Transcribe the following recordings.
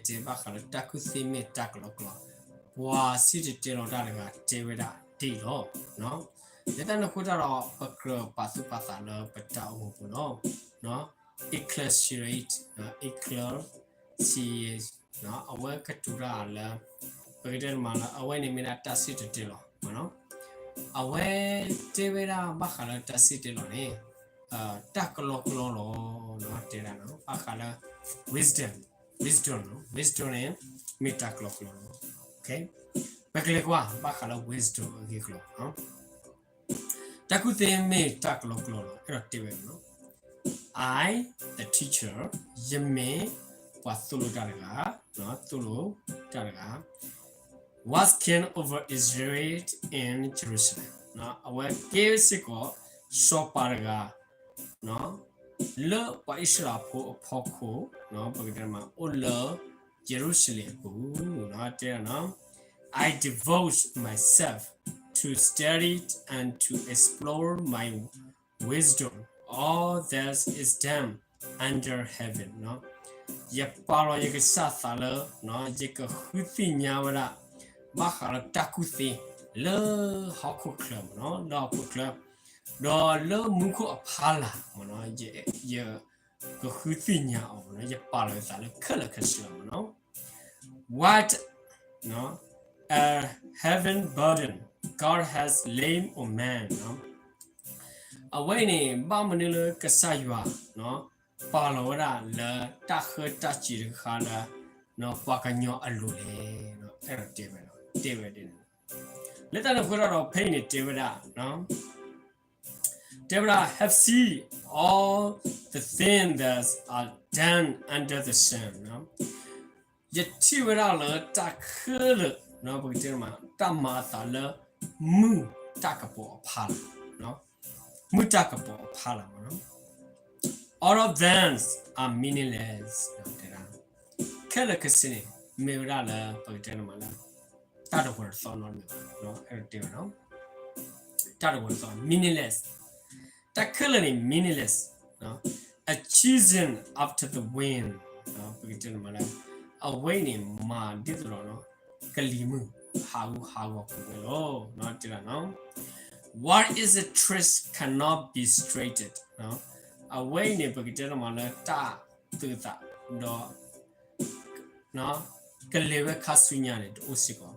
te bakala taku si me takloklo. Wa si te lo dalaga te weda ti lo, no? Leta no kuda ro pakro pasu pasalo pata upo no, no? Ecclesiate, no? Awa katura la, pagdel mala, awa ni mina tasi te lo, no? Awa te weda bakala tasi te lo ne. Takloklo lo, no? Te la no? Bakala wisdom eh? Me takloklo lo, okay? Bakle kwa bakala wisdom giklo, no? Takute me takloklo ero tewe no. I, the teacher, yeme wasulu daraga, no tulu daraga, was king over Israel in Jerusalem. No, awa kesiko soparaga, no, le pa Israel po poko, no, bagdama ulla Jerusalem, no, there no. I devote myself to study it and to explore my wisdom. All that is done under heaven, no? Yapalo yaka sathala, no? Yaka huthi nyawara, bakara takuthi, le haku club, no? Le haku club, no, le muku apala, no? Ye huthi nyaw, no? Yapalo yaka kala kaslam, no? What, no? A heaven burden God has laid on man, no? Away ni bamanila kasaywa, no? Palawara la takha tachi khala, no? Pakanyo alule, no? Era David. Let us put out pain it, David, no? David have seen all the things that are done under the sun, no? Yet Tivera la takha. No, because Tamata le mu takapo pala, no? Mutakapo pala, no? All of them are meaningless, no? Kelakasini, Mirala, Pagatamala. That word thought no, no? That word thought meaningless. That colony meaningless, no? A choosing after the wind, no? Pagatamala. A waiting ma did no? Kalimu, how, oh, not no. What is a truth cannot be straightened, no. Away ne bagdana ta tuta, no, Kalewe Kasunyane, Usiko.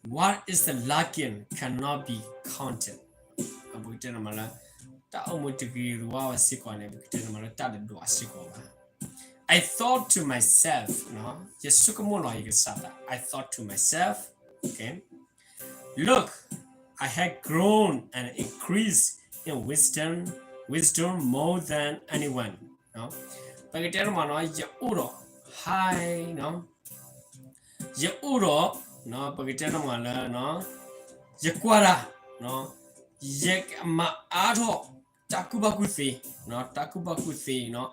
What is the lacking cannot be counted. Abutana ta omutigi ruwa sikwane, Bukana ta do a siko. I thought to myself, no, I thought to myself, okay, look, I had grown and increased in wisdom more than anyone, no. Pagatermano, Yauro, hi, no, Yauro, no, Pagatermala, no, Yaquara, no, Yak ma ato, Takubakuthi, no.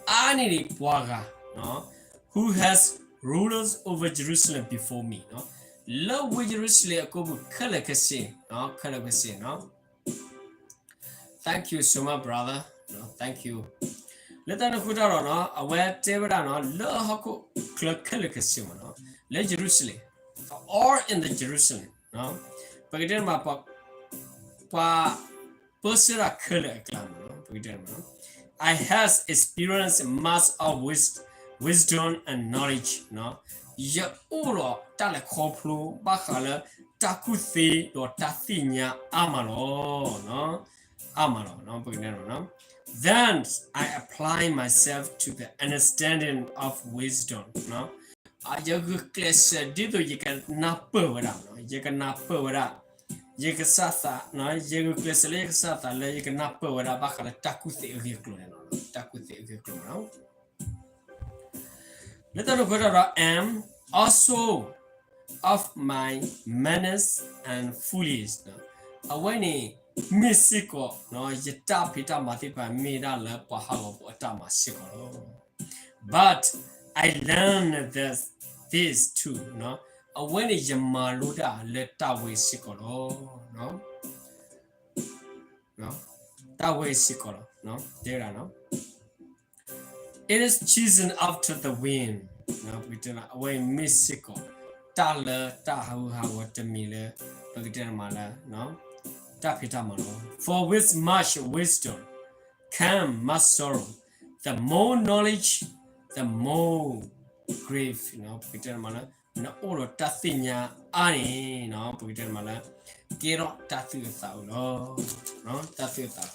Ani Waga, no, who has rulers over Jerusalem before me, no. Love with Jerusalem, Kalakasi, no. Thank you so much, brother. No, thank you. Let us put out no, aware Tevada, no, Lahako Kalakasi, no, let Jerusalem, or in the Jerusalem, no. But again, my pa Persera Kalaklam, no, I has experienced much of wisdom and knowledge, no. Ya uro tale koplu bakala takuthi do tathinya amalo, no. Then I apply myself to the understanding of wisdom, no. Ayagu class dido yikan napawara, no. Yikan napawara. Yek sata, no, Yegu Cleselek Sata, Lake Napa, where Abaka Takuthi Takuthi, no. Let us put out am also of my manners and foolish, no. Awani Missiko, no, Yetapita Matipa Mida La Pahao Otama Siko. But I learned this too, no. When is Yamaluda let that way sikolo, no? That way sikolo, no? There, no? It is chosen after the wind, no pagitana away missiko tala tahu watamile pagitana mala no tapita malo for with much wisdom come much sorrow the more knowledge the more grief pagitana mala no oro tatinya ani no pagitana mala kero tatu tau no tatu tau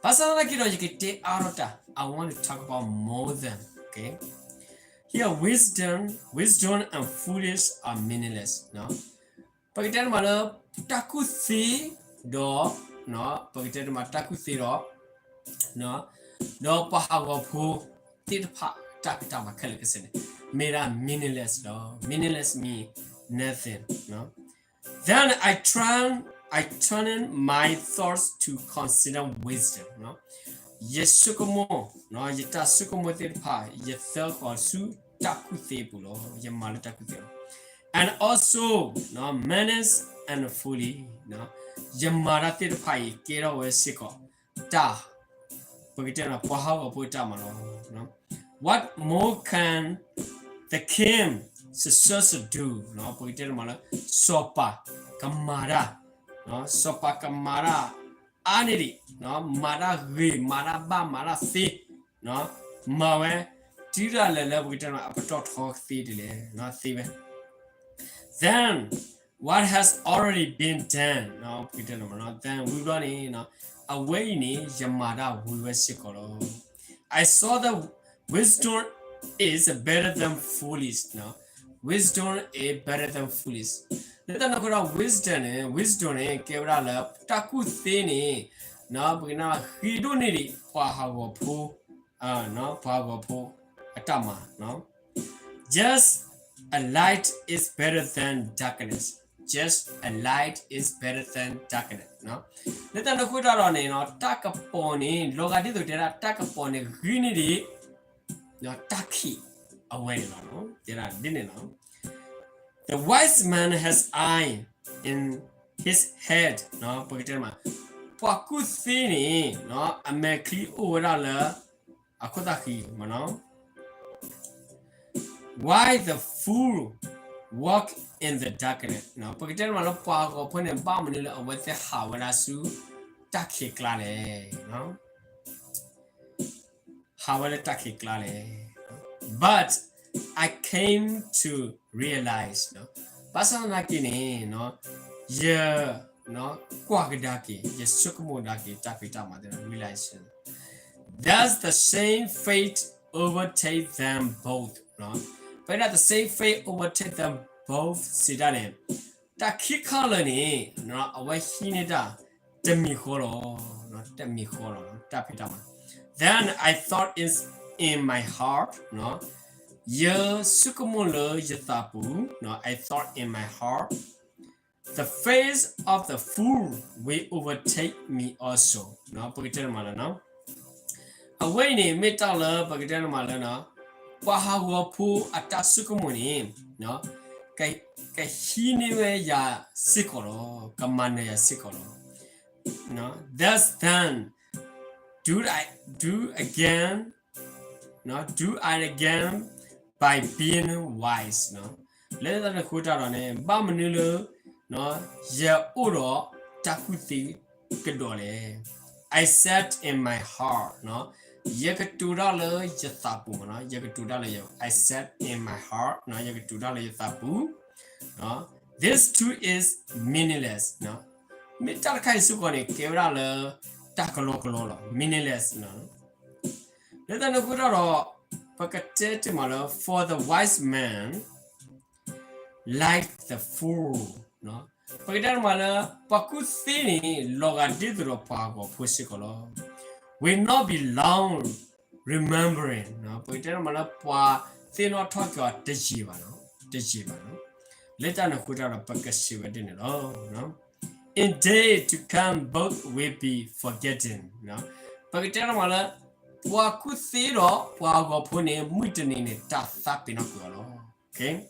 pasala kiro yikite arota I want to talk about more than okay here wisdom and foolish are meaningless no pagitana mala takuthi do no pagitana mala takuthi do no pahago phu tidpha takita ma khale kasene mera meaningless do meaningless mean nothing no then I turn my thoughts to consider wisdom no yesukomo no yita sukomo tidpha yethel ko su takuthi pulo yemala takuthi and also no manners and fully no yamara tidpha kero wesiko ta pagitana pahago puta malo no what more can the king successor do no pagitana mala sopa kamara no sopa kamara aniri no mara re mara ba mara si no mawe tira lele pagitana apatot hok si dile no sibe then what has already been done no pagitana mala then we run in no away ni yamada we were sikolo I saw that wisdom is better than foolish no wisdom is better than foolish neta na kora wisdom kebra la taku thini no bugina hido ni ri pa hawo phu no pa go phu atama no just a light is better than darkness just a light is better than darkness no neta na kora ro ni no takaponi logati to tera takaponi green ri no taki away no tera din no the wise man has eye in his head no pagitama pakuthini no amekli ora la akotaki no why the fool walk in the darkness no pagitama lo pa ko phone ba mani lo awathe hawala su takhi klale no hawala takhi klale but I came to realize no pasana kini no no kwagdaki yesukmodaki tapita madra realization does the same fate overtake them both no but at the same fate overtake them both sidane takhikalani no awahinida temikolo no temikolo tapita then I thought is in my heart no Ye sukumolo yatapu no I thought in my heart the face of the fool will overtake me also no pagitana mala no away ni metala pagitana mala no pahago phu atasukumoni no kai hini we ya sikolo kamane ya sikolo no thus then do I again by being wise no let the quota on a bamnilo no ya uro takuti kedole I said in my heart no yakatudala yatapu no yakatudala I said in my heart no yakatudala yatapu no this too is meaningless no metal kai sukone kebra takalo meaningless no let the quota for the wise man like the fool no pagidar mala pakuthini logadidro pago pusikolo will not be long remembering no pagidar mala pa thino talk dejiba no later na kudara pakasiba din no in day to come both will be forgotten no pagidar mala Wakuthiro wagopune mutini ta thapinakolo okay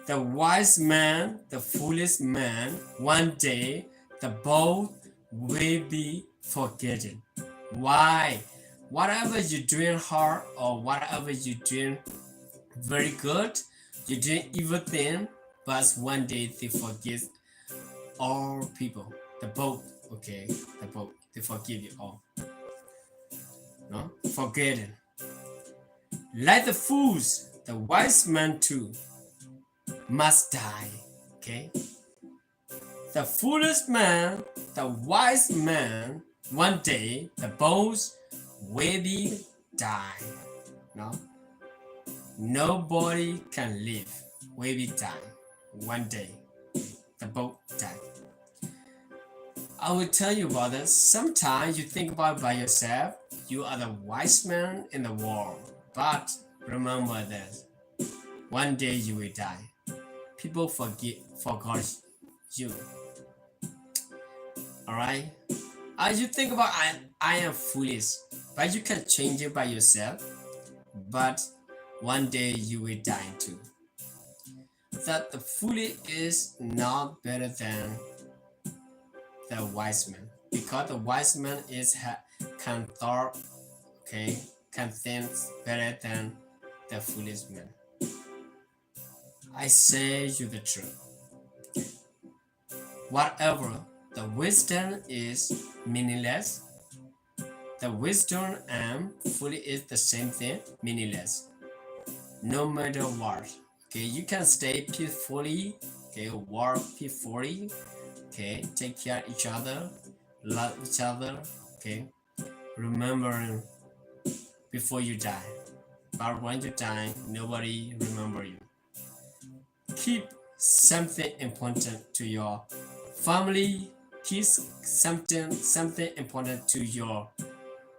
the wise man the foolish man one day the both will be forgotten why whatever you doing hard or whatever you doing Very good. You didn't evil thing, but one day they forgive all people. The both, okay, the both. They forgive you all. No? Forgetting. Like the fools, the wise man too must die. Okay? The foolish man, the wise man, one day the both will be die. No? Nobody can live, will be die. One day the both die. I will tell you about this. Sometimes you think about by yourself, you are the wise man in the world. But remember this, one day you will die. People forgot you. Alright? As you think about I am foolish, but you can change it by yourself. But one day you will die too. That the foolish is not better than the wise man, because the wise man can thought, okay, can think better than the foolish man. I say you the truth. Whatever the wisdom is meaningless, the wisdom and fully is the same thing, meaningless. No matter what. Okay, you can stay peacefully, okay, work peacefully, okay, take care of each other, love each other, okay. Remember before you die. But when you die, nobody remember you. Keep something important to your family. Keep something important to your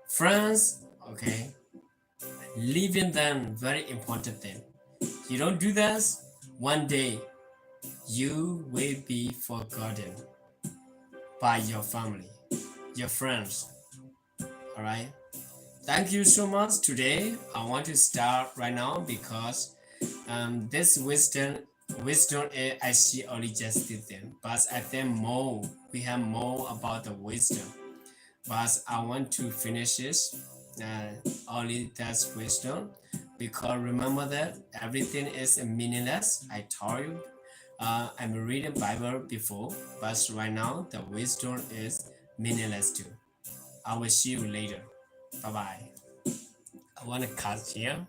friends. Okay, leaving them very important thing. You don't do this, one day you will be forgotten by your family, your friends. All right. Thank you so much. Today I want to start right now because this wisdom I see only just this thing, but I think more we have more about the wisdom. But I want to finish this only that's wisdom, because remember that everything is meaningless. I told you I'm reading Bible before, but right now the wisdom is meaningless too. I will see you later. Bye bye. I want to cut here.